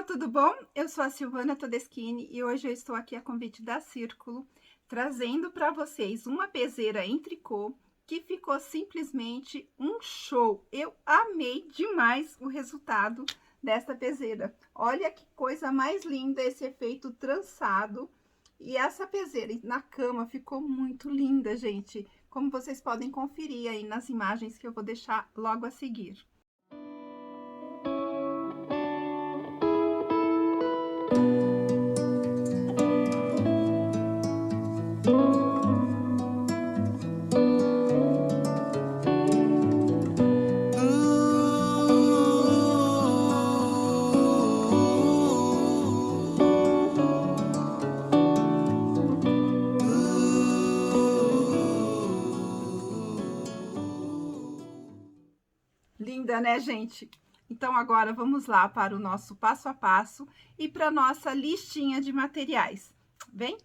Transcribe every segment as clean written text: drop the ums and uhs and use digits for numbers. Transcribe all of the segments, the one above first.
pessoal, tudo bom? Eu sou a Silvana Todeschini e hoje eu estou aqui a convite da Círculo, trazendo para vocês uma peseira em tricô que ficou simplesmente um show. Eu amei demais o resultado desta peseira. Olha que coisa mais linda esse efeito trançado. E essa peseira na cama ficou muito linda, gente, como vocês podem conferir aí nas imagens que eu vou deixar logo a seguir. Linda, né, gente? Então, agora vamos lá para o nosso passo a passo e para a nossa listinha de materiais. Vem?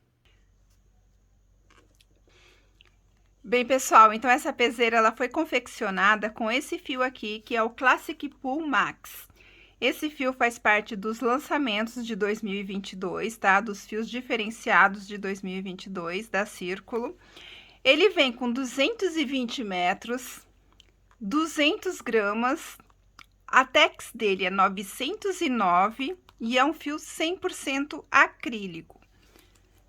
Bem, pessoal, então essa peseira ela foi confeccionada com esse fio aqui, que é o Classic Pull Max. Esse fio faz parte dos lançamentos de 2022, tá? Dos fios diferenciados de 2022 da Círculo. Ele vem com 220 metros, 200 gramas, a tex dele é 909 e é um fio 100% acrílico.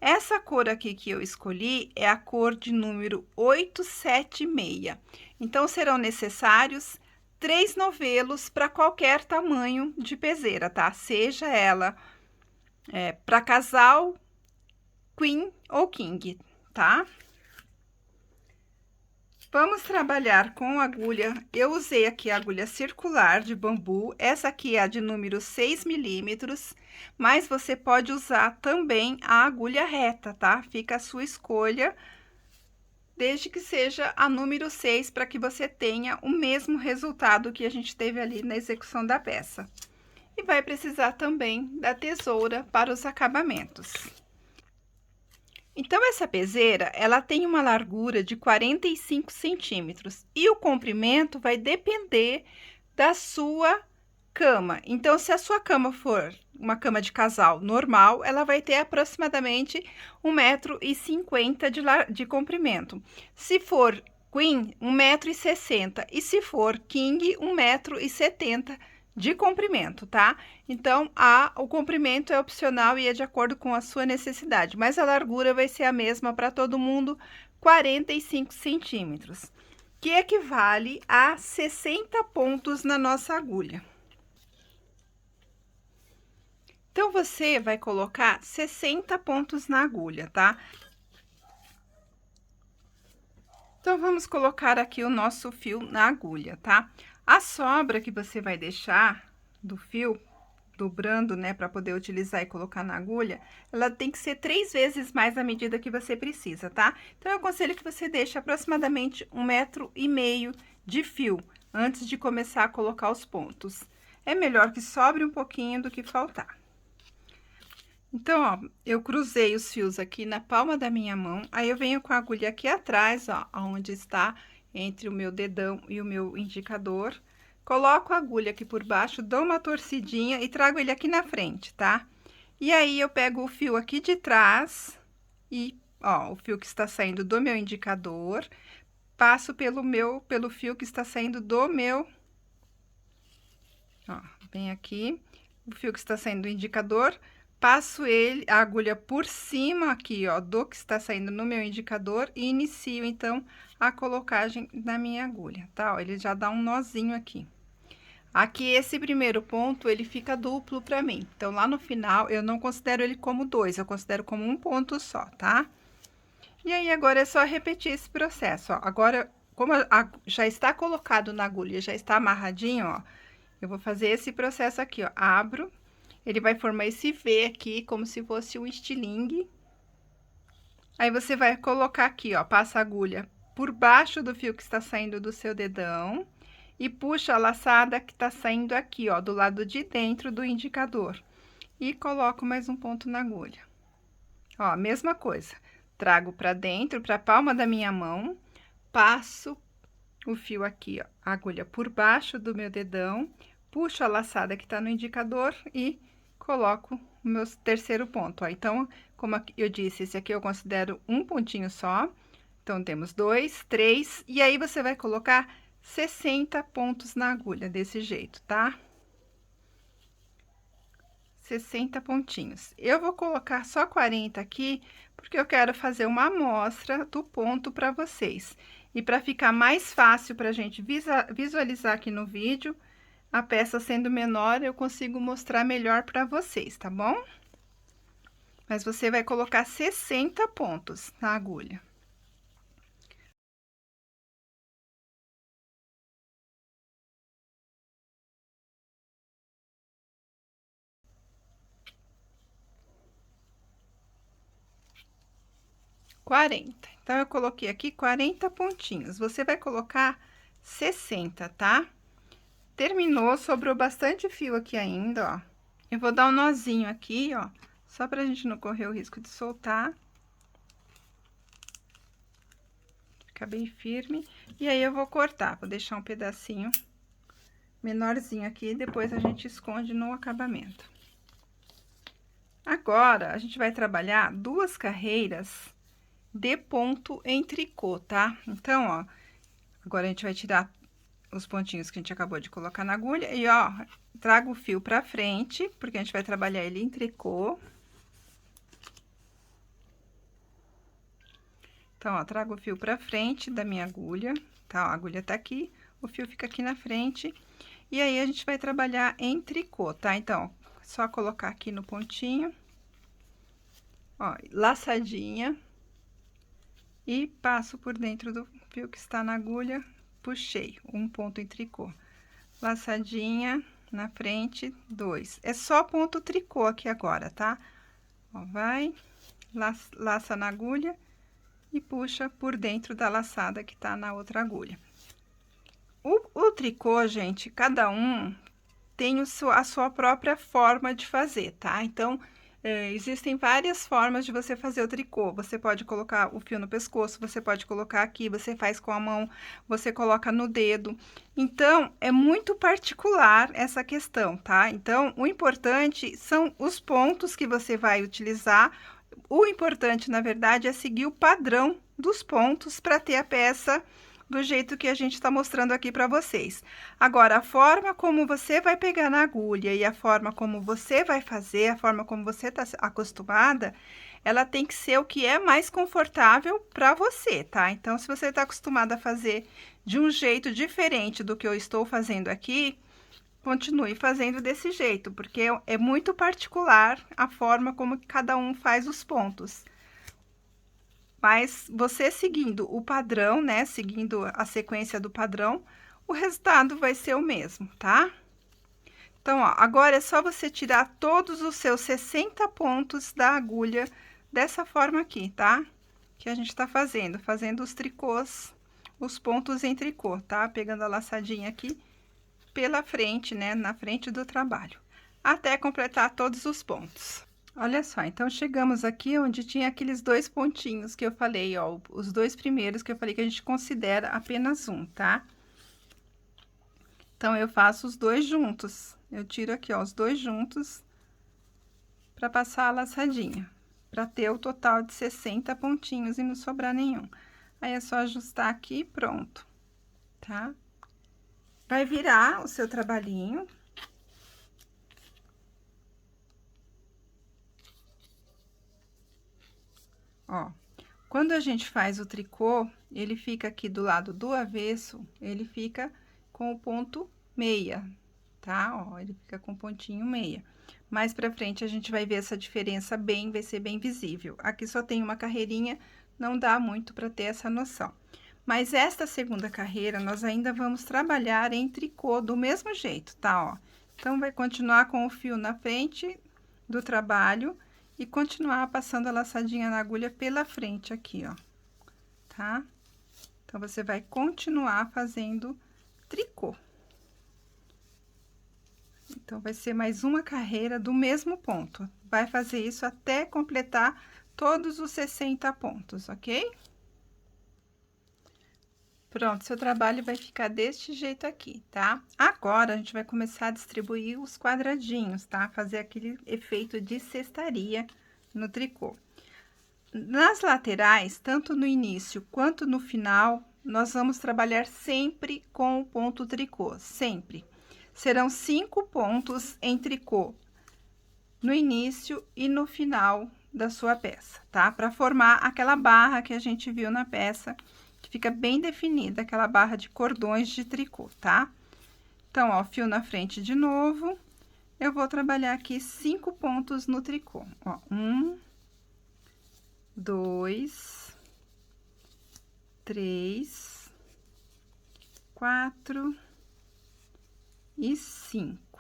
Essa cor aqui que eu escolhi é a cor de número 876. Então, serão necessários 3 novelos para qualquer tamanho de peseira, tá? Seja ela para casal, queen ou king, tá? Vamos trabalhar com agulha. Eu usei aqui a agulha circular de bambu. Essa aqui é a de número 6 milímetros, mas você pode usar também a agulha reta, tá? Fica a sua escolha, desde que seja a número 6, para que você tenha o mesmo resultado que a gente teve ali na execução da peça. E vai precisar também da tesoura para os acabamentos. Então, essa peseira, ela tem uma largura de 45 centímetros e o comprimento vai depender da sua cama. Então, se a sua cama for uma cama de casal normal, ela vai ter aproximadamente 1,50 m de comprimento. Se for queen, 1,60 m e se for king, 1,70 m de comprimento, tá? Então, o comprimento é opcional e é de acordo com a sua necessidade, mas a largura vai ser a mesma para todo mundo, 45 centímetros, que equivale a 60 pontos na nossa agulha. Então, você vai colocar 60 pontos na agulha, tá? Então, vamos colocar aqui o nosso fio na agulha, tá? A sobra que você vai deixar do fio, dobrando, né, para poder utilizar e colocar na agulha, ela tem que ser 3 vezes mais a medida que você precisa, tá? Então, eu aconselho que você deixe aproximadamente 1,5 m de fio antes de começar a colocar os pontos. É melhor que sobre um pouquinho do que faltar. Então, ó, eu cruzei os fios aqui na palma da minha mão, aí eu venho com a agulha aqui atrás, ó, onde está entre o meu dedão e o meu indicador, coloco a agulha aqui por baixo, dou uma torcidinha e trago ele aqui na frente, tá? E aí, eu pego o fio aqui de trás e, ó, o fio que está saindo do meu indicador, passo pelo fio que está saindo do meu, ó, vem aqui, o fio que está saindo do indicador, passo a agulha por cima aqui, ó, do que está saindo no meu indicador e inicio, então, a colocagem da minha agulha, tá? Ó, ele já dá um nozinho aqui. Aqui, esse primeiro ponto, ele fica duplo pra mim. Então, lá no final, eu não considero ele como 2, eu considero como um ponto só, tá? E aí, agora é só repetir esse processo, ó. Agora, como já está colocado na agulha, já está amarradinho, ó, eu vou fazer esse processo aqui, ó. Abro. Ele vai formar esse V aqui, como se fosse um estilingue. Aí, você vai colocar aqui, ó, passa a agulha por baixo do fio que está saindo do seu dedão e puxa a laçada que tá saindo aqui, ó, do lado de dentro do indicador. E coloco mais um ponto na agulha. Ó, mesma coisa. Trago pra dentro, pra palma da minha mão, passo o fio aqui, ó, a agulha por baixo do meu dedão, puxo a laçada que tá no indicador e coloco o meu terceiro ponto, ó. Então, como eu disse, esse aqui eu considero um pontinho só. Então, temos 2, 3, e aí você vai colocar 60 pontos na agulha, desse jeito, tá? 60 pontinhos. Eu vou colocar só 40 aqui, porque eu quero fazer uma amostra do ponto para vocês. E para ficar mais fácil para a gente visualizar aqui no vídeo, a peça sendo menor, eu consigo mostrar melhor para vocês, tá bom? Mas você vai colocar 60 pontos na agulha. Então, eu coloquei aqui 40 pontinhos. Você vai colocar 60, tá? Terminou, sobrou bastante fio aqui ainda, ó. Eu vou dar um nozinho aqui, ó, só pra gente não correr o risco de soltar. Fica bem firme. E aí, eu vou cortar, vou deixar um pedacinho menorzinho aqui, depois a gente esconde no acabamento. Agora, a gente vai trabalhar 2 carreiras de ponto em tricô, tá? Então, ó, agora a gente vai tirar os pontinhos que a gente acabou de colocar na agulha e, ó, trago o fio pra frente, porque a gente vai trabalhar ele em tricô. Então, ó, trago o fio pra frente da minha agulha, tá? Ó, a agulha tá aqui, o fio fica aqui na frente. E aí, a gente vai trabalhar em tricô, tá? Então, só colocar aqui no pontinho, ó, laçadinha. E passo por dentro do fio que está na agulha, puxei um ponto em tricô. Laçadinha na frente, 2. É só ponto tricô aqui agora, tá? Ó, vai, laça na agulha e puxa por dentro da laçada que tá na outra agulha. O tricô, gente, cada um tem a sua própria forma de fazer, tá? Então, existem várias formas de você fazer o tricô. Você pode colocar o fio no pescoço, você pode colocar aqui, você faz com a mão, você coloca no dedo. Então, é muito particular essa questão, tá? Então, o importante são os pontos que você vai utilizar. O importante, na verdade, é seguir o padrão dos pontos para ter a peça do jeito que a gente está mostrando aqui para vocês. Agora, a forma como você vai pegar na agulha e a forma como você vai fazer, a forma como você está acostumada, ela tem que ser o que é mais confortável para você, tá? Então, se você está acostumada a fazer de um jeito diferente do que eu estou fazendo aqui, continue fazendo desse jeito, porque é muito particular a forma como cada um faz os pontos. Mas você seguindo o padrão, né, seguindo a sequência do padrão, o resultado vai ser o mesmo, tá? Então, ó, agora é só você tirar todos os seus 60 pontos da agulha dessa forma aqui, tá? Que a gente tá fazendo os tricôs, os pontos em tricô, tá? Pegando a laçadinha aqui pela frente, né, na frente do trabalho, até completar todos os pontos. Olha só, então chegamos aqui onde tinha aqueles 2 pontinhos que eu falei, ó, os 2 primeiros que eu falei que a gente considera apenas um, tá? Então, eu faço os 2 juntos, eu tiro aqui, ó, os 2 juntos para passar a laçadinha, para ter o total de 60 pontinhos e não sobrar nenhum. Aí, é só ajustar aqui e pronto, tá? Vai virar o seu trabalhinho. Ó, quando a gente faz o tricô, ele fica aqui do lado do avesso, ele fica com o ponto meia, tá? Ó, ele fica com pontinho meia. Mais pra frente a gente vai ver essa diferença bem, vai ser bem visível. Aqui só tem uma carreirinha, não dá muito pra ter essa noção. Mas esta segunda carreira, nós ainda vamos trabalhar em tricô do mesmo jeito, tá? Ó, então, vai continuar com o fio na frente do trabalho e continuar passando a laçadinha na agulha pela frente aqui, ó, tá? Então, você vai continuar fazendo tricô. Então, vai ser mais uma carreira do mesmo ponto. Vai fazer isso até completar todos os 60 pontos, ok? Pronto, seu trabalho vai ficar deste jeito aqui, tá? Agora, a gente vai começar a distribuir os quadradinhos, tá? Fazer aquele efeito de cestaria no tricô. Nas laterais, tanto no início quanto no final, nós vamos trabalhar sempre com o ponto tricô, sempre. Serão 5 pontos em tricô no início e no final da sua peça, tá? Para formar aquela barra que a gente viu na peça, que fica bem definida, aquela barra de cordões de tricô, tá? Então, ó, fio na frente de novo, eu vou trabalhar aqui 5 pontos no tricô, ó, 1, 2, 3, 4 e 5.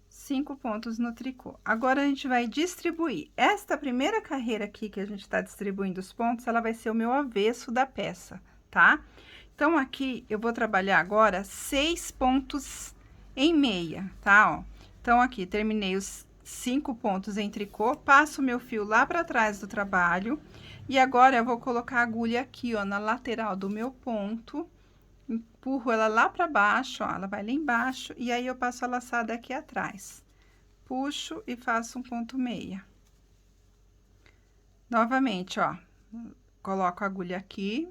5 pontos no tricô. Agora, a gente vai distribuir. Esta primeira carreira aqui, que a gente tá distribuindo os pontos, ela vai ser o meu avesso da peça, tá? Então, aqui, eu vou trabalhar agora 6 pontos em meia, tá? Ó. Então, aqui, terminei os 5 pontos em tricô, passo o meu fio lá pra trás do trabalho, e agora eu vou colocar a agulha aqui, ó, na lateral do meu ponto, empurro ela lá pra baixo, ó, ela vai lá embaixo, e aí eu passo a laçada aqui atrás. Puxo e faço um ponto meia. Novamente, ó, coloco a agulha aqui,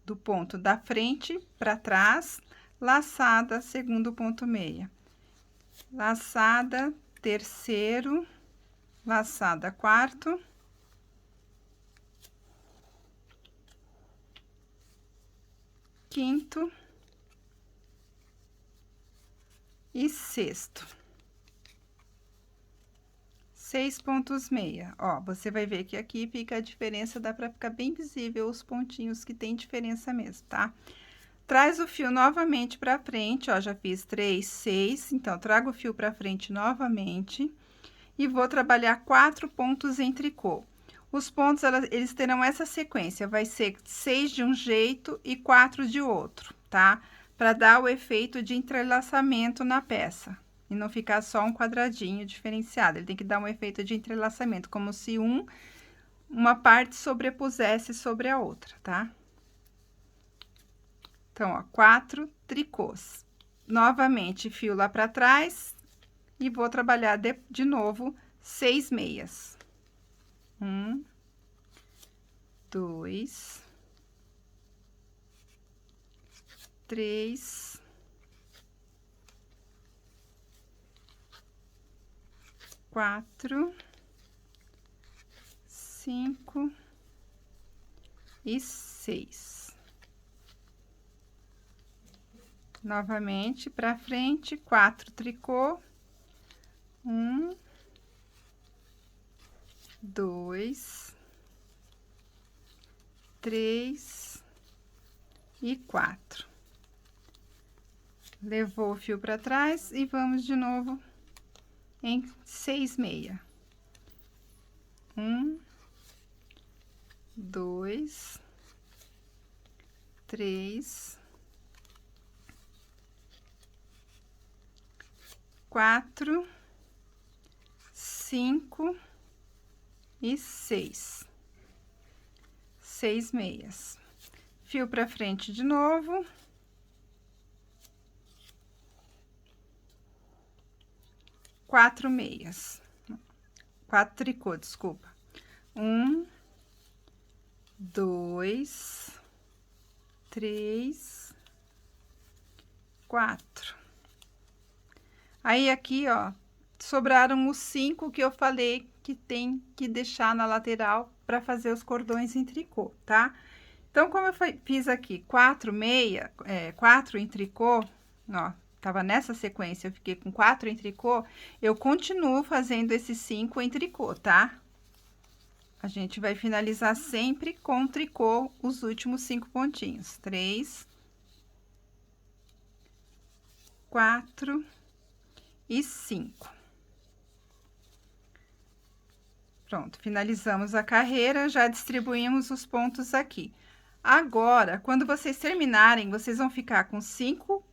do ponto da frente pra trás, laçada, segundo ponto meia. Laçada, terceiro, laçada, quarto. Quinto e sexto. 6 pontos meia. Ó, você vai ver que aqui fica a diferença, dá pra ficar bem visível os pontinhos que tem diferença mesmo, tá? Traz o fio novamente pra frente, ó, já fiz 3, 6, então, trago o fio pra frente novamente e vou trabalhar 4 pontos em tricô. Os pontos, eles terão essa sequência, vai ser 6 de um jeito e 4 de outro, tá? Para dar o efeito de entrelaçamento na peça, e não ficar só um quadradinho diferenciado. Ele tem que dar um efeito de entrelaçamento, como se uma parte sobrepusesse sobre a outra, tá? Então, ó, 4 tricôs. Novamente, fio lá para trás e vou trabalhar de novo 6 meias. 1, 2, 3, 4, 5 e 6. Novamente, para frente, 4 tricô. 1, 2, 3 e 4. Levou o fio para trás e vamos de novo em 6 meia. 1, 2, 3, 4, 5 e 6. 6 meias. Fio para frente de novo. 4 meias. 4 tricô, desculpa. 1, 2, 3, 4. Aí, aqui, ó, sobraram os 5 que eu falei que tem que deixar na lateral para fazer os cordões em tricô, tá? Então, como eu fiz aqui 4 meia, 4 em tricô, ó, tava nessa sequência, eu fiquei com 4 em tricô, eu continuo fazendo esses 5 em tricô, tá? A gente vai finalizar sempre com tricô os últimos 5 pontinhos. 3, 4 e 5. Pronto, finalizamos a carreira, já distribuímos os pontos aqui. Agora, quando vocês terminarem, vocês vão ficar com 5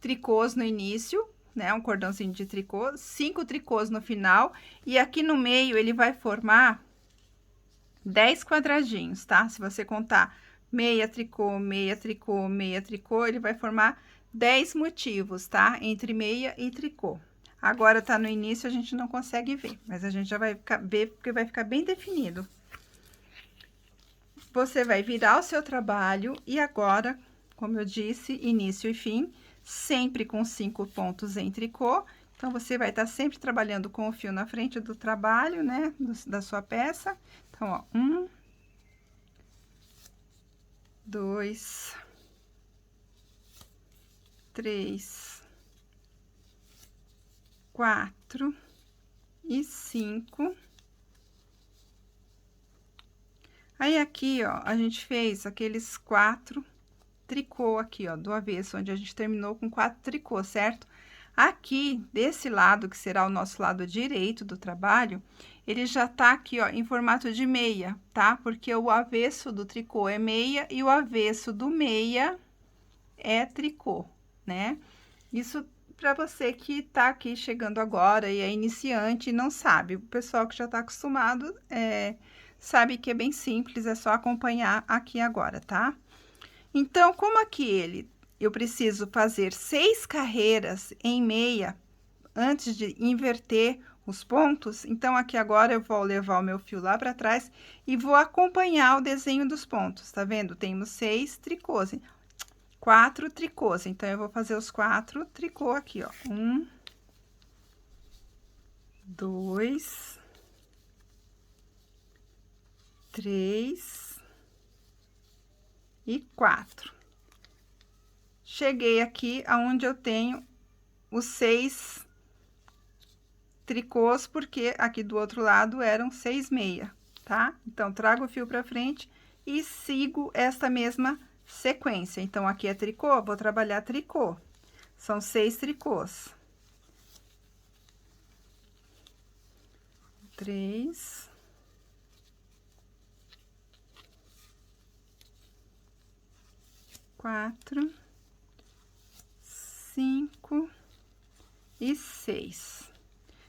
tricôs no início, né? Um cordãozinho de tricô, 5 tricôs no final, e aqui no meio ele vai formar 10 quadradinhos, tá? Se você contar meia tricô, meia tricô, meia tricô, ele vai formar 10 motivos, tá? Entre meia e tricô. Agora tá no início, a gente não consegue ver, mas a gente já vai ver porque vai ficar bem definido. Você vai virar o seu trabalho e agora, como eu disse, início e fim, sempre com 5 pontos em tricô. Então, você vai estar sempre trabalhando com o fio na frente do trabalho, né, da sua peça. Então, ó, 1, 2, 3, 4 e 5. Aí, aqui, ó, a gente fez aqueles 4 tricô aqui, ó, do avesso, onde a gente terminou com 4 tricô, certo? Aqui, desse lado, que será o nosso lado direito do trabalho, ele já tá aqui, ó, em formato de meia, tá? Porque o avesso do tricô é meia e o avesso do meia é tricô, né? Isso para você que tá aqui chegando agora e é iniciante e não sabe. O pessoal que já tá acostumado, sabe que é bem simples, é só acompanhar aqui agora, tá? Então, como aqui eu preciso fazer 6 carreiras em meia antes de inverter os pontos, então aqui agora eu vou levar o meu fio lá para trás e vou acompanhar o desenho dos pontos, tá vendo? Temos 6 tricôs, 4 tricôs, então eu vou fazer os 4 tricô aqui, ó. 1, 2, 3 e 4. Cheguei aqui aonde eu tenho os 6 tricôs, porque aqui do outro lado eram 6 meia, tá? Então, trago o fio pra frente e sigo esta mesma sequência. Então, aqui é tricô, vou trabalhar tricô. São 6 tricôs. 3. 4. 5 e 6.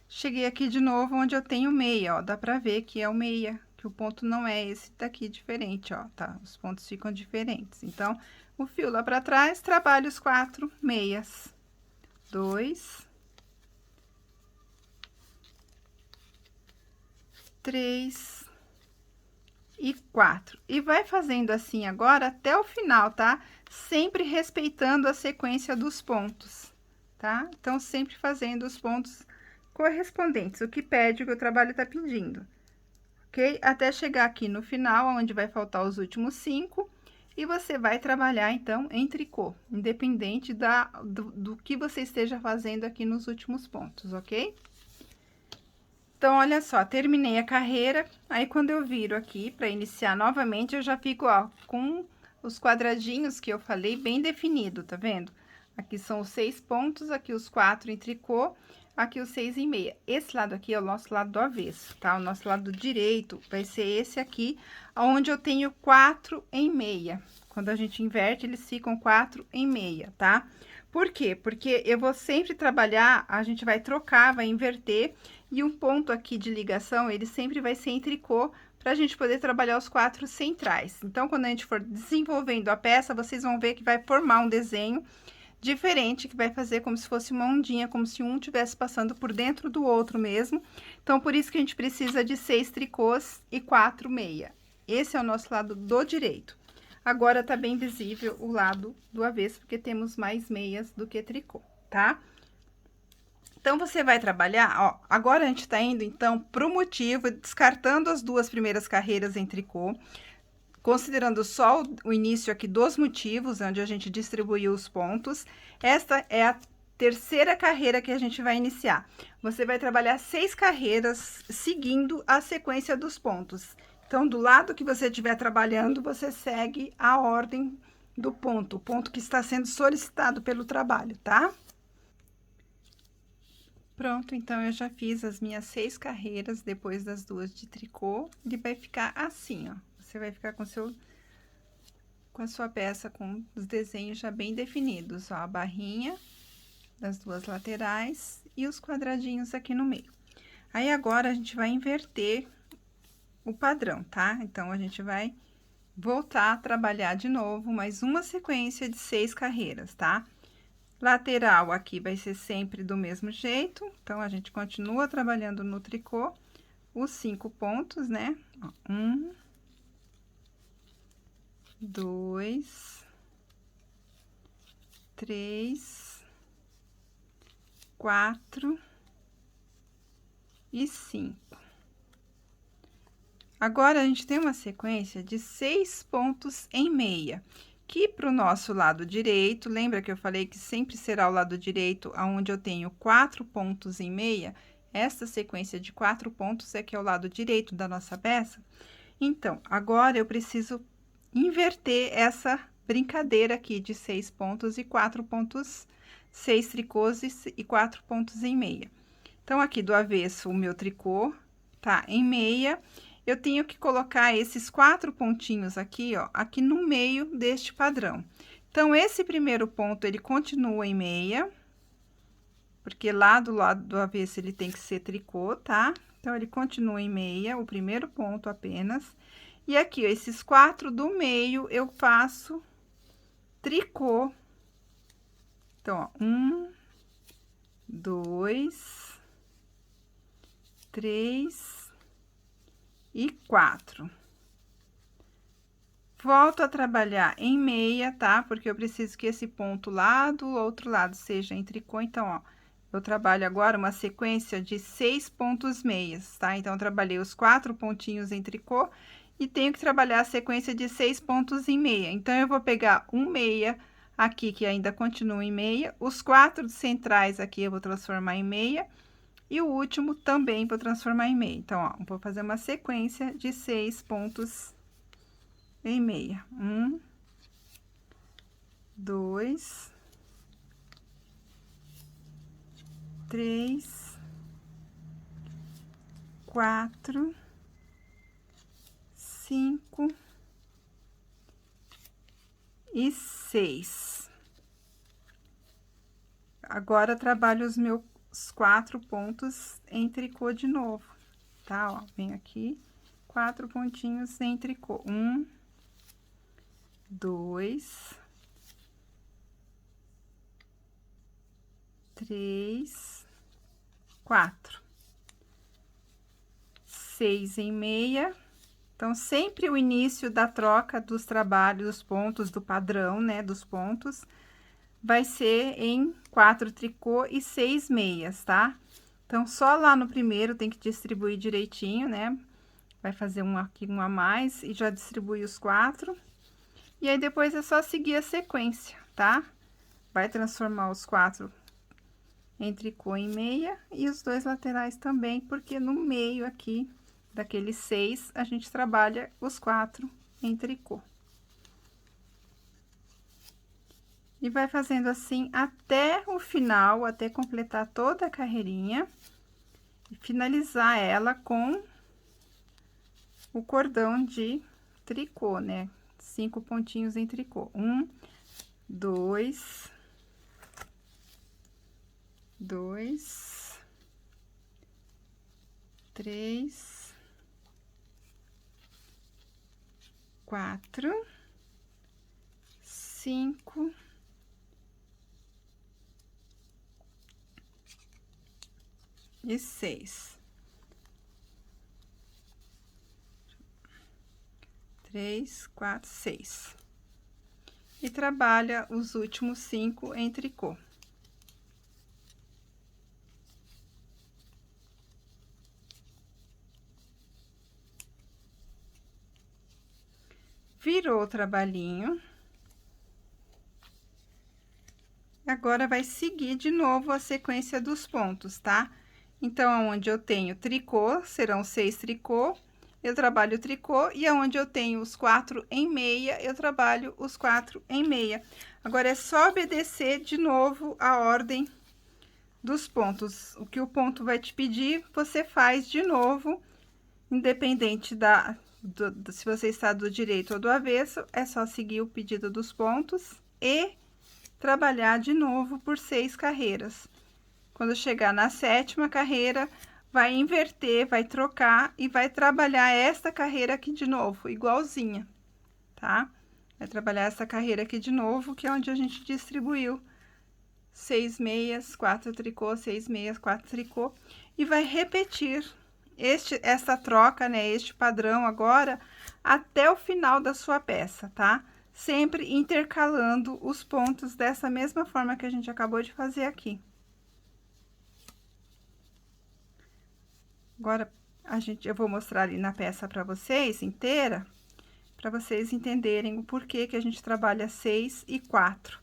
Cheguei aqui de novo onde eu tenho meia, ó, dá pra ver que é o meia, que o ponto não é esse daqui diferente, ó, tá? Os pontos ficam diferentes. Então, o fio lá pra trás, trabalho os 4 meias. 2, 3 e 4. E vai fazendo assim agora até o final, tá? Sempre respeitando a sequência dos pontos, tá? Então, sempre fazendo os pontos correspondentes, o que pede, o que o trabalho tá pedindo, ok? Até chegar aqui no final, onde vai faltar os últimos 5, e você vai trabalhar, então, em tricô, independente do que você esteja fazendo aqui nos últimos pontos, ok? Então, olha só, terminei a carreira, aí quando eu viro aqui para iniciar novamente, eu já fico, ó, com os quadradinhos que eu falei bem definido, tá vendo? Aqui são os 6 pontos, aqui os 4 em tricô, aqui os 6 em meia. Esse lado aqui é o nosso lado do avesso, tá? O nosso lado direito vai ser esse aqui, onde eu tenho 4 em meia. Quando a gente inverte, eles ficam 4 em meia, tá? Por quê? Porque eu vou sempre trabalhar, a gente vai trocar, vai inverter, e um ponto aqui de ligação, ele sempre vai ser em tricô, para a gente poder trabalhar os 4 centrais. Então, quando a gente for desenvolvendo a peça, vocês vão ver que vai formar um desenho diferente, que vai fazer como se fosse uma ondinha, como se um estivesse passando por dentro do outro mesmo. Então, por isso que a gente precisa de 6 tricôs e 4 meia. Esse é o nosso lado do direito. Agora, tá bem visível o lado do avesso, porque temos mais meias do que tricô, tá? Então, você vai trabalhar, ó, agora a gente tá indo, então, pro motivo, descartando as 2 primeiras carreiras em tricô, considerando só o início aqui dos motivos, onde a gente distribuiu os pontos. Esta é a terceira carreira que a gente vai iniciar. Você vai trabalhar 6 carreiras seguindo a sequência dos pontos. Então, do lado que você estiver trabalhando, você segue a ordem do ponto, o ponto que está sendo solicitado pelo trabalho, tá? Pronto, então, eu já fiz as minhas 6 carreiras depois das 2 de tricô. Ele vai ficar assim, ó. Você vai ficar com a sua peça com os desenhos já bem definidos, ó, a barrinha das 2 laterais e os quadradinhos aqui no meio. Aí, agora, a gente vai inverter o padrão, tá? Então, a gente vai voltar a trabalhar de novo mais uma sequência de 6 carreiras, tá? Lateral aqui vai ser sempre do mesmo jeito, então, a gente continua trabalhando no tricô os 5 pontos, né? Ó, 1, 2, 3, 4 e 5. Agora, a gente tem uma sequência de 6 pontos em meia, que para o nosso lado direito, lembra que eu falei que sempre será o lado direito aonde eu tenho 4 pontos em meia? Essa sequência de 4 pontos é que é o lado direito da nossa peça. Então, agora eu preciso inverter essa brincadeira aqui de 6 pontos e 4 pontos, 6 tricôs e 4 pontos em meia. Então, aqui do avesso, o meu tricô tá em meia. Eu tenho que colocar esses 4 pontinhos aqui, ó, aqui no meio deste padrão. Então, esse primeiro ponto, ele continua em meia, porque lá do lado do avesso ele tem que ser tricô, tá? Então, ele continua em meia, o primeiro ponto apenas. E aqui, ó, esses 4 do meio, eu faço tricô. Então, ó, 1, 2, 3 e 4. Volto a trabalhar em meia, tá? Porque eu preciso que esse ponto lá do outro lado seja em tricô. Então, ó, eu trabalho agora uma sequência de 6 pontos meias, tá? Então, eu trabalhei os 4 pontinhos em tricô e tenho que trabalhar a sequência de 6 pontos em meia. Então, eu vou pegar um meia aqui, que ainda continua em meia, os 4 centrais aqui eu vou transformar em meia, e o último também vou transformar em meia. Então, ó, vou fazer uma sequência de 6 pontos em meia. 1, 2, 3, 4, 5 e 6. Agora, trabalho os meus 4 pontos em tricô de novo, tá? Ó, venho aqui, 4 pontinhos em tricô. 1, 2, 3, 4. 6 em meia. Então, sempre o início da troca dos trabalhos, dos pontos, do padrão, né, dos pontos, vai ser em 4 tricô e 6 meias, tá? Então, só lá no primeiro tem que distribuir direitinho, né? Vai fazer um aqui, um a mais, e já distribui os 4. E aí, depois é só seguir a sequência, tá? Vai transformar os 4 em tricô em meia e os 2 laterais também, porque no meio aqui daqueles 6, a gente trabalha os 4 em tricô. E vai fazendo assim até o final, até completar toda a carreirinha. E finalizar ela com o cordão de tricô, né? 5 pontinhos em tricô. 1, 2, 3, 4, 5 e 6. 3, 4, 6. E trabalha os últimos 5 em tricô. Virou o trabalhinho. Agora, vai seguir de novo a sequência dos pontos, tá? Então, aonde eu tenho tricô, serão 6 tricô, eu trabalho o tricô, e aonde eu tenho os 4 em meia, eu trabalho os 4 em meia. Agora, é só obedecer de novo a ordem dos pontos. O que o ponto vai te pedir, você faz de novo, independente se você está do direito ou do avesso, é só seguir o pedido dos pontos e trabalhar de novo por 6 carreiras. Quando chegar na 7ª carreira, vai inverter, vai trocar e vai trabalhar esta carreira aqui de novo, igualzinha, tá? Vai trabalhar essa carreira aqui de novo, que é onde a gente distribuiu 6 meias, 4 tricô, 6 meias, 4 tricô, e vai repetir essa troca, né, este padrão agora, até o final da sua peça, tá? Sempre intercalando os pontos dessa mesma forma que a gente acabou de fazer aqui. Agora, eu vou mostrar ali na peça para vocês, inteira, para vocês entenderem o porquê que a gente trabalha 6 e 4,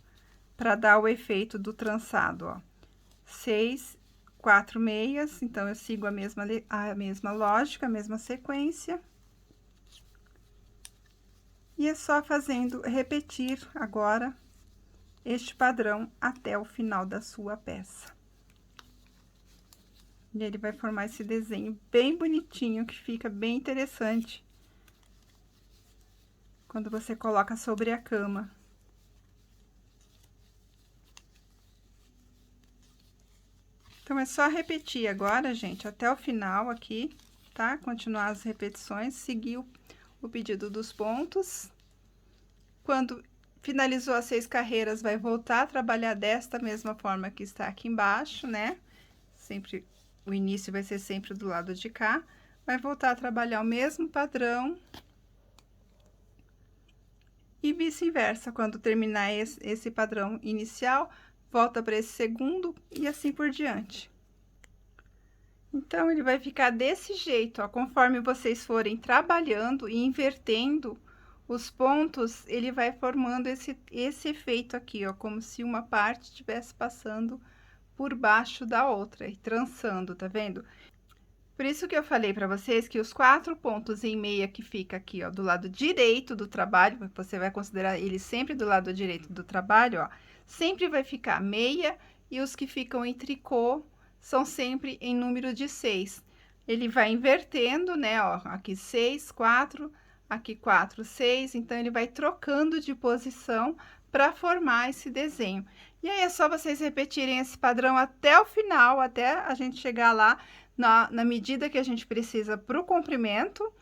para dar o efeito do trançado, ó. 6, 4 meias, então, eu sigo a mesma lógica, a mesma sequência. E é só repetir agora este padrão até o final da sua peça. E ele vai formar esse desenho bem bonitinho, que fica bem interessante quando você coloca sobre a cama. Então, é só repetir agora, gente, até o final aqui, tá? Continuar as repetições, seguir o pedido dos pontos. Quando finalizou as 6 carreiras, vai voltar a trabalhar desta mesma forma que está aqui embaixo, né? Sempre, o início vai ser sempre do lado de cá. Vai voltar a trabalhar o mesmo padrão. E vice-versa, quando terminar esse padrão inicial, volta para esse segundo e assim por diante. Então, ele vai ficar desse jeito, ó, conforme vocês forem trabalhando e invertendo os pontos, ele vai formando esse efeito aqui, ó, como se uma parte estivesse passando por baixo da outra e trançando, tá vendo? Por isso que eu falei para vocês que os 4 pontos em meia que fica aqui, ó, do lado direito do trabalho, você vai considerar ele sempre do lado direito do trabalho, ó, sempre vai ficar meia, e os que ficam em tricô são sempre em número de 6. Ele vai invertendo, né, ó, aqui 6, 4, aqui 4, 6, então ele vai trocando de posição para formar esse desenho. E aí é só vocês repetirem esse padrão até o final, até a gente chegar lá na medida que a gente precisa para o comprimento,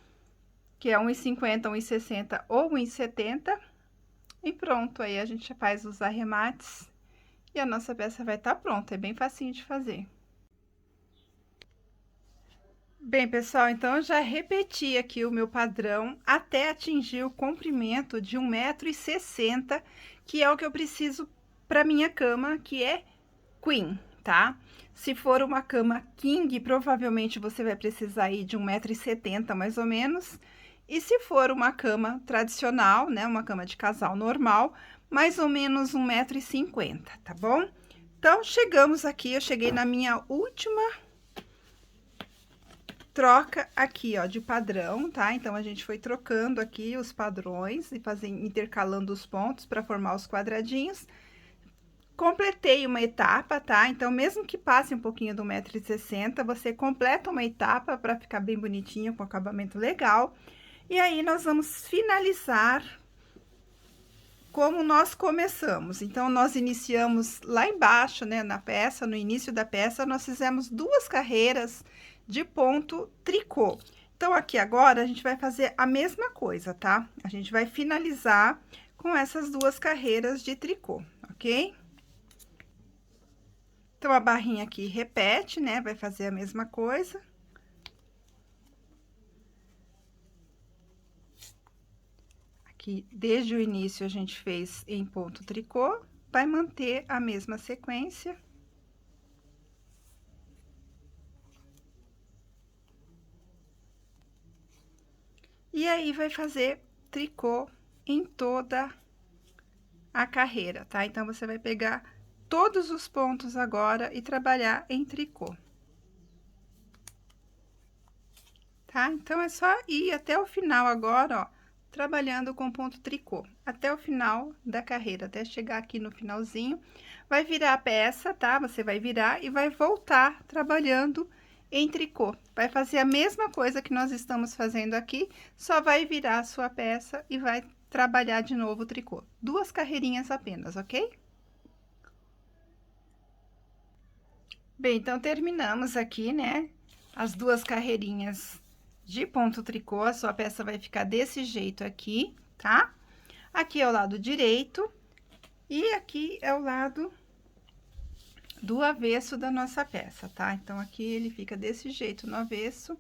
que é 1,50, 1,60 ou 1,70. E pronto, aí a gente faz os arremates e a nossa peça vai estar pronta, é bem facinho de fazer. Bem, pessoal, então eu já repeti aqui o meu padrão até atingir o comprimento de 1,60 m, que é o que eu preciso para minha cama, que é queen, tá? Se for uma cama king, provavelmente você vai precisar aí de 1,70 m mais ou menos. E se for uma cama tradicional, né, uma cama de casal normal, mais ou menos 1,50 m, tá bom? Então, chegamos aqui, eu cheguei na minha última troca aqui, ó, de padrão, tá? Então, a gente foi trocando aqui os padrões e intercalando os pontos para formar os quadradinhos. Completei uma etapa, tá? Então, mesmo que passe um pouquinho do 1,60 m, você completa uma etapa para ficar bem bonitinho, com acabamento legal. E aí, nós vamos finalizar como nós começamos. Então, nós iniciamos lá embaixo, né, na peça, no início da peça, nós fizemos 2 carreiras de ponto tricô. Então, aqui agora, a gente vai fazer a mesma coisa, tá? A gente vai finalizar com essas 2 carreiras de tricô, ok? Então, a barrinha aqui repete, né? Vai fazer a mesma coisa. Aqui, desde o início, a gente fez em ponto tricô, vai manter a mesma sequência. E aí, vai fazer tricô em toda a carreira, tá? Então, você vai pegar todos os pontos agora e trabalhar em tricô. Tá? Então, é só ir até o final agora, ó, trabalhando com ponto tricô, até o final da carreira, até chegar aqui no finalzinho. Vai virar a peça, tá? Você vai virar e vai voltar trabalhando em tricô. Vai fazer a mesma coisa que nós estamos fazendo aqui, só vai virar a sua peça e vai trabalhar de novo o tricô. 2 carreirinhas apenas, ok? Bem, então, terminamos aqui, né, as duas carreirinhas de ponto tricô, a sua peça vai ficar desse jeito aqui, tá? Aqui é o lado direito e aqui é o lado do avesso da nossa peça, tá? Então, aqui ele fica desse jeito no avesso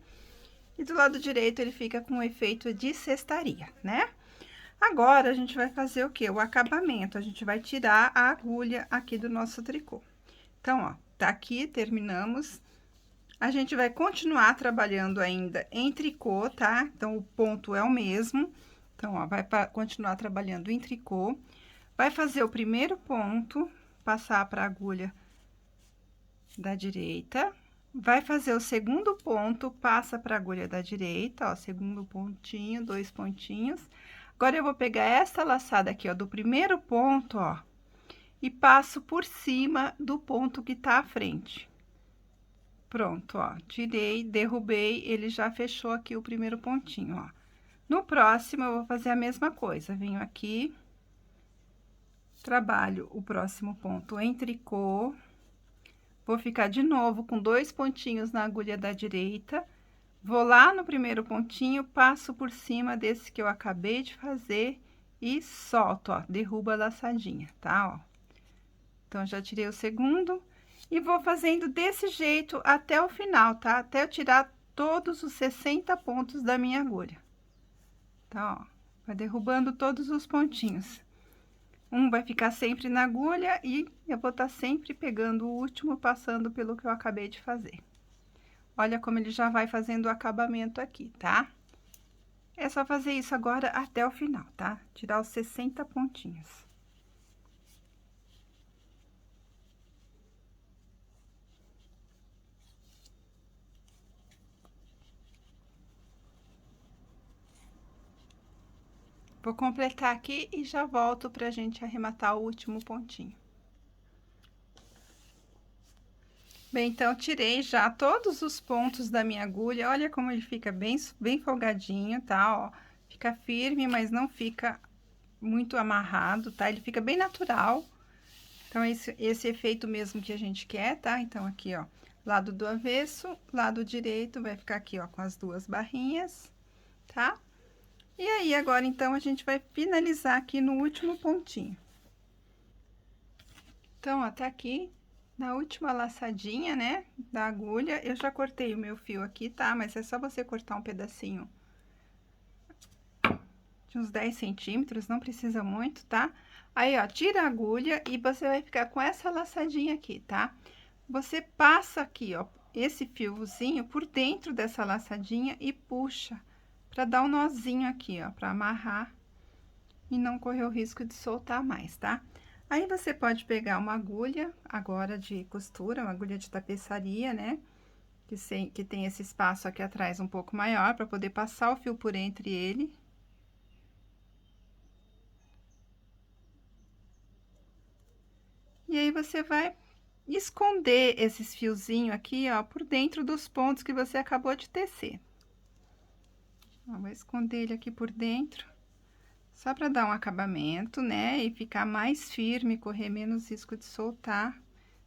e do lado direito ele fica com o efeito de cestaria, né? Agora, a gente vai fazer o quê? O acabamento, a gente vai tirar a agulha aqui do nosso tricô. Então, ó, tá aqui, terminamos. A gente vai continuar trabalhando ainda em tricô, tá? Então, o ponto é o mesmo. Então, ó, vai continuar trabalhando em tricô. Vai fazer o primeiro ponto, passar para a agulha da direita, vai fazer o segundo ponto, passa para a agulha da direita, ó, segundo pontinho, 2 pontinhos. Agora, eu vou pegar essa laçada aqui, ó, do primeiro ponto, ó, e passo por cima do ponto que tá à frente. Pronto, ó, tirei, derrubei, ele já fechou aqui o primeiro pontinho, ó. No próximo, eu vou fazer a mesma coisa, venho aqui, trabalho o próximo ponto em tricô. Vou ficar de novo com 2 pontinhos na agulha da direita, vou lá no primeiro pontinho, passo por cima desse que eu acabei de fazer e solto, ó, derrubo a laçadinha, tá, ó. Então, já tirei o segundo e vou fazendo desse jeito até o final, tá? Até eu tirar todos os 60 pontos da minha agulha. Tá, ó, vai derrubando todos os pontinhos. Um vai ficar sempre na agulha e eu vou estar sempre pegando o último, passando pelo que eu acabei de fazer. Olha como ele já vai fazendo o acabamento aqui, tá? É só fazer isso agora até o final, tá? Tirar os 60 pontinhos. Vou completar aqui e já volto pra gente arrematar o último pontinho. Bem, então, tirei já todos os pontos da minha agulha. Olha como ele fica bem folgadinho, tá? Ó, fica firme, mas não fica muito amarrado, tá? Ele fica bem natural. Então, esse efeito mesmo que a gente quer, tá? Então, aqui, ó, lado do avesso, lado direito, vai ficar aqui, ó, com as duas barrinhas, tá? E aí, agora, então, a gente vai finalizar aqui no último pontinho. Então, ó, tá aqui, na última laçadinha, né, da agulha, eu já cortei o meu fio aqui, tá? Mas é só você cortar um pedacinho de uns 10 centímetros, não precisa muito, tá? Aí, ó, tira a agulha e você vai ficar com essa laçadinha aqui, tá? Você passa aqui, ó, esse fiozinho por dentro dessa laçadinha e puxa pra dar um nozinho aqui, ó, pra amarrar e não correr o risco de soltar mais, tá? Aí, você pode pegar uma agulha, agora de costura, uma agulha de tapeçaria, né? Que tem esse espaço aqui atrás um pouco maior, para poder passar o fio por entre ele. E aí, você vai esconder esses fiozinhos aqui, ó, por dentro dos pontos que você acabou de tecer. Ó, vou esconder ele aqui por dentro. Só para dar um acabamento, né? E ficar mais firme, correr menos risco de soltar.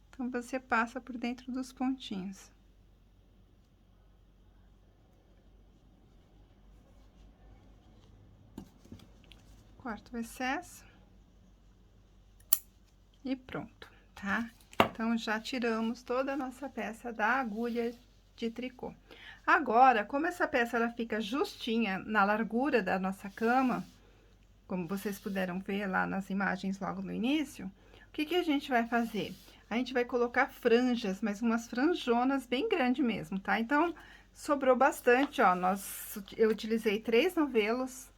Então, você passa por dentro dos pontinhos. Corta o excesso. E pronto, tá? Então, já tiramos toda a nossa peça da agulha de tricô. Agora, como essa peça, ela fica justinha na largura da nossa cama, como vocês puderam ver lá nas imagens logo no início, o que a gente vai fazer? A gente vai colocar franjas, mas umas franjonas bem grandes mesmo, tá? Então, sobrou bastante, ó, eu utilizei 3 novelos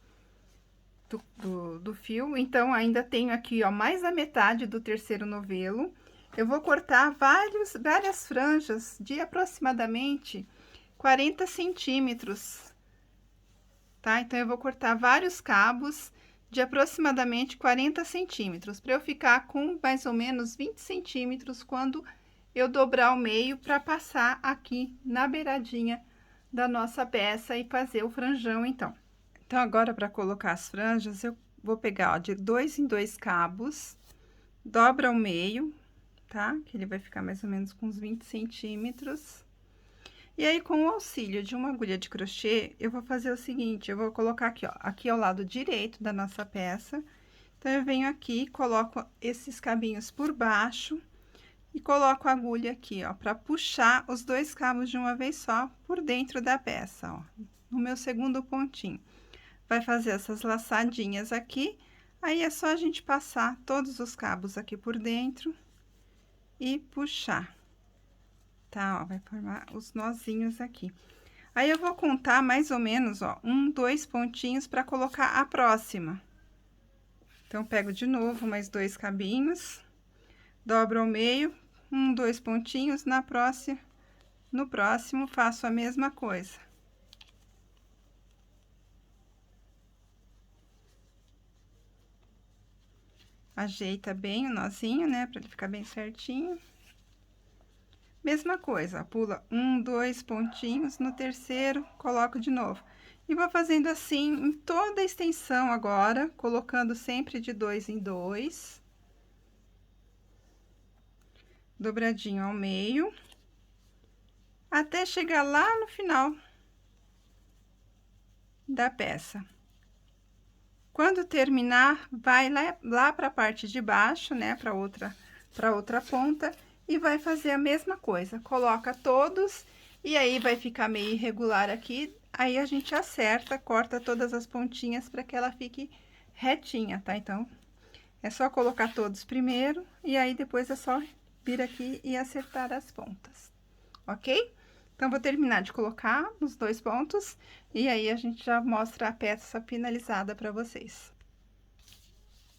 do fio, então, ainda tenho aqui, ó, mais da metade do terceiro novelo. Eu vou cortar várias franjas de aproximadamente 40 centímetros, tá? Então, eu vou cortar vários cabos de aproximadamente 40 centímetros, para eu ficar com mais ou menos 20 centímetros quando eu dobrar o meio para passar aqui na beiradinha da nossa peça e fazer o franjão, então. Então, agora, para colocar as franjas, eu vou pegar, ó, de 2 em 2 cabos, dobra o meio, tá? Que ele vai ficar mais ou menos com uns 20 centímetros. E aí, com o auxílio de uma agulha de crochê, eu vou fazer o seguinte, eu vou colocar aqui, ó, aqui ao lado direito da nossa peça. Então, eu venho aqui, coloco esses cabinhos por baixo e coloco a agulha aqui, ó, para puxar os 2 cabos de uma vez só por dentro da peça, ó, no meu segundo pontinho. Vai fazer essas laçadinhas aqui, aí é só a gente passar todos os cabos aqui por dentro e puxar. Tá, ó, vai formar os nozinhos aqui. Aí, eu vou contar mais ou menos, ó, 1, 2 pontinhos para colocar a próxima. Então, pego de novo mais 2 cabinhos, dobro ao meio, 1, 2 pontinhos, no próximo faço a mesma coisa. Ajeita bem o nozinho, né, para ele ficar bem certinho. Mesma coisa, pula 1, 2 pontinhos, no terceiro, coloco de novo. E vou fazendo assim em toda a extensão agora, colocando sempre de 2 em 2. Dobradinho ao meio, até chegar lá no final da peça. Quando terminar, vai lá para a parte de baixo, né, para outra ponta, e vai fazer a mesma coisa. Coloca todos, e aí vai ficar meio irregular aqui, aí a gente acerta, corta todas as pontinhas para que ela fique retinha, tá? Então, é só colocar todos primeiro, e aí depois é só vir aqui e acertar as pontas, ok? Então, vou terminar de colocar nos 2 pontos, e aí a gente já mostra a peça finalizada para vocês.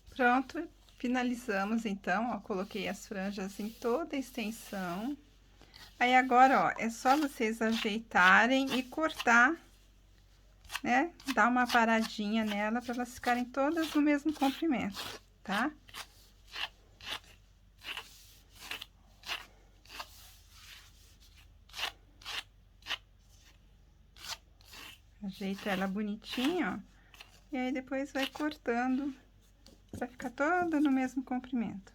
Pronto, finalizamos então, ó, coloquei as franjas em toda a extensão. Aí, agora, ó, é só vocês ajeitarem e cortar, né? Dar uma paradinha nela para elas ficarem todas no mesmo comprimento, tá? Ajeita ela bonitinho, ó. E aí, depois vai cortando para ficar toda no mesmo comprimento.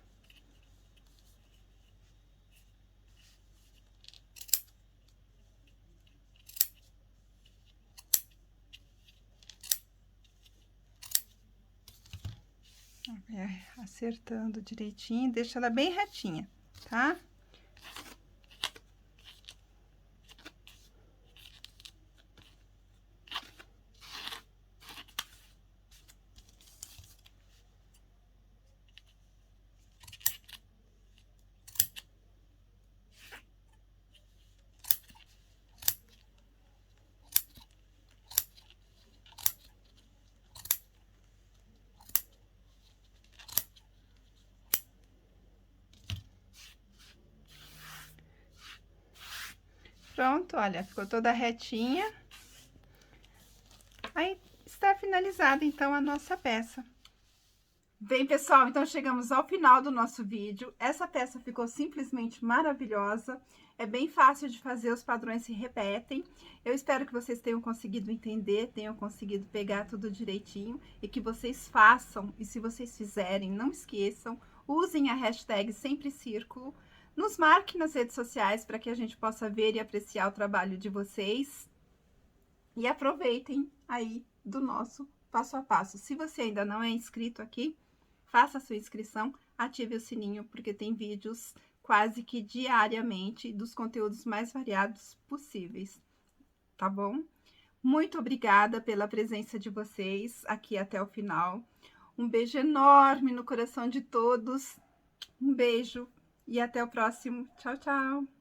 Acertando direitinho, deixa ela bem retinha, tá? Pronto, olha, ficou toda retinha. Aí, está finalizada, então, a nossa peça. Bem, pessoal, então chegamos ao final do nosso vídeo. Essa peça ficou simplesmente maravilhosa. É bem fácil de fazer, os padrões se repetem. Eu espero que vocês tenham conseguido entender, tenham conseguido pegar tudo direitinho e que vocês façam. E se vocês fizerem, não esqueçam, usem a hashtag Sempre Círculo. Nos marque nas redes sociais para que a gente possa ver e apreciar o trabalho de vocês. E aproveitem aí do nosso passo a passo. Se você ainda não é inscrito aqui, faça a sua inscrição, ative o sininho, porque tem vídeos quase que diariamente dos conteúdos mais variados possíveis, tá bom? Muito obrigada pela presença de vocês aqui até o final. Um beijo enorme no coração de todos. Um beijo e até o próximo. Tchau, tchau!